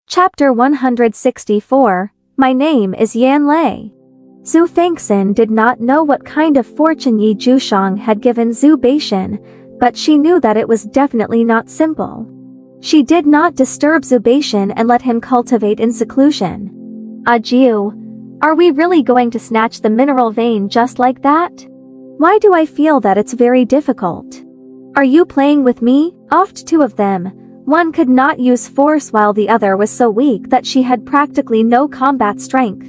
Chapter 164, My name is Yan Lei. Xue Fanxin did not know what kind of fortune Jiushang had given Xue Fanxin, but she knew that it was definitely not simple. She did not disturb Xue Fanxin and let him cultivate in seclusion. Jiu, are we really going to snatch the mineral vein just like that? Why do I feel that it's very difficult? Are you playing with me? Oft two of them. One could not use force while the other was so weak that she had practically no combat strength.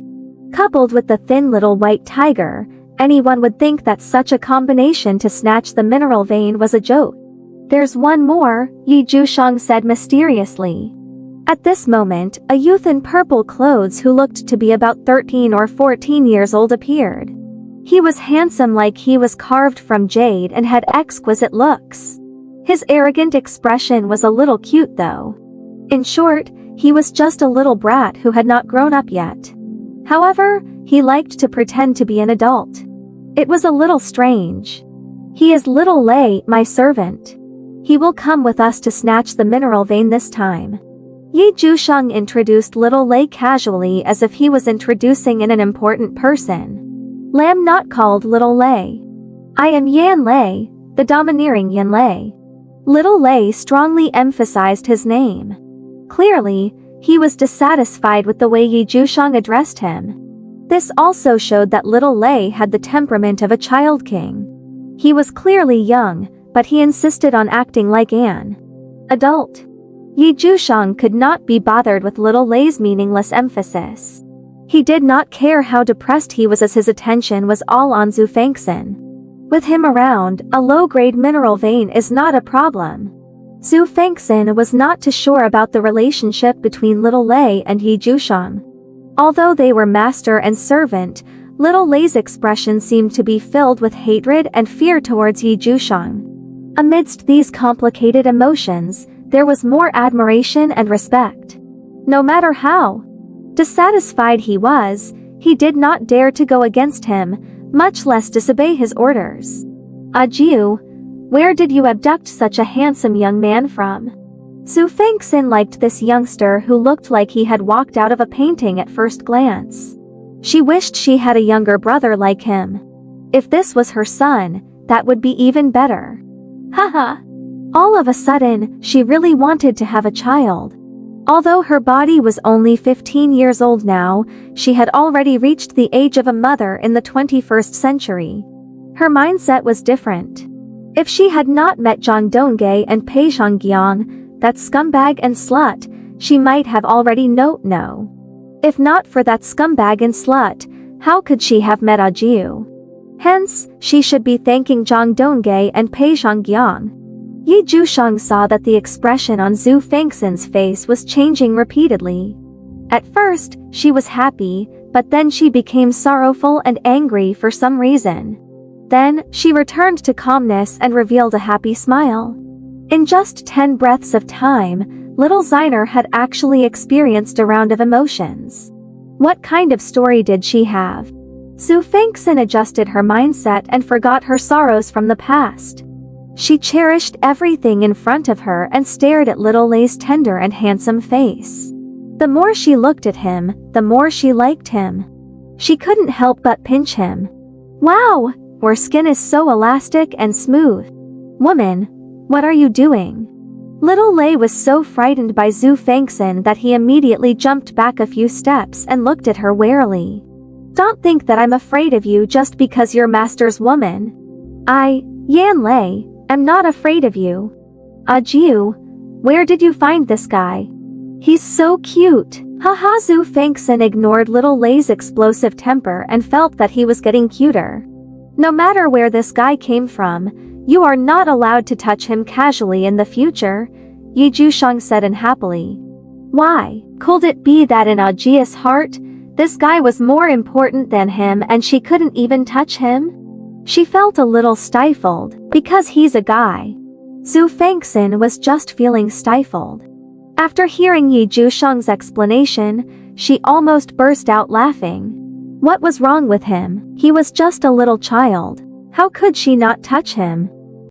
Coupled with the thin little white tiger, anyone would think that such a combination to snatch the mineral vein was a joke. There's one more, Jiushang said mysteriously. At this moment, a youth in purple clothes who looked to be about 13 or 14 years old appeared. He was handsome like he was carved from jade and had exquisite looks. His arrogant expression was a little cute though. In short, he was just a little brat who had not grown up yet. However, he liked to pretend to be an adult. It was a little strange. He is little Lei, my servant. He will come with us to snatch the mineral vein this time. Jiushang introduced little Lei casually as if he was introducing an important person. Lamb not called little Lei. I am Yan Lei, the domineering Yan Lei. Little Lei strongly emphasized his name. Clearly, he was dissatisfied with the way Jiushang addressed him. This also showed that little Lei had the temperament of a child king. He was clearly young, but he insisted on acting like an adult. Jiushang could not be bothered with little Lei's meaningless emphasis. He did not care how depressed he was as his attention was all on Xue Fanxin. With him around, a low-grade mineral vein is not a problem. Xue Fanxin was not too sure about the relationship between little Lei and Jiushang. Although they were master and servant, little Lei's expression seemed to be filled with hatred and fear towards Jiushang. Amidst these complicated emotions, there was more admiration and respect. No matter how dissatisfied he was, he did not dare to go against him, much less disobey his orders. Jiu, where did you abduct such a handsome young man from? Xue Fanxin liked this youngster who looked like he had walked out of a painting at first glance. She wished she had a younger brother like him. If this was her son, that would be even better. Haha. All of a sudden, she really wanted to have a child. Although her body was only 15 years old now, she had already reached the age of a mother in the 21st century. Her mindset was different. If she had not met Zhang Dongge and Pei Shanggyang, that scumbag and slut, she might have already no. If not for that scumbag and slut, how could she have met Jiu? Hence, she should be thanking Zhang Dongge and Pei Shanggyang. Jiushang saw that the expression on Xue Fanxin's face was changing repeatedly. At first, she was happy, but then she became sorrowful and angry for some reason. Then, she returned to calmness and revealed a happy smile. In just 10 breaths of time, little Xiner had actually experienced a round of emotions. What kind of story did she have? Xue Fanxin adjusted her mindset and forgot her sorrows from the past. She cherished everything in front of her and stared at little Lei's tender and handsome face. The more she looked at him, the more she liked him. She couldn't help but pinch him. Wow, your skin is so elastic and smooth. Woman, what are you doing? Little Lei was so frightened by Xue Fanxin that he immediately jumped back a few steps and looked at her warily. Don't think that I'm afraid of you just because you're master's woman. Yan Lei, I'm not afraid of you. Jiu, where did you find this guy? He's so cute. Haha. Xue Fanxin ignored little Lei's explosive temper and felt that he was getting cuter. No matter where this guy came from, you are not allowed to touch him casually in the future, Jiushang said unhappily. Why? Could it be that in Jiu's heart, this guy was more important than him and she couldn't even touch him? She felt a little stifled, because he's a guy. Xue Fanxin was just feeling stifled. After hearing Jiushang's explanation, she almost burst out laughing. What was wrong with him? He was just a little child. How could she not touch him?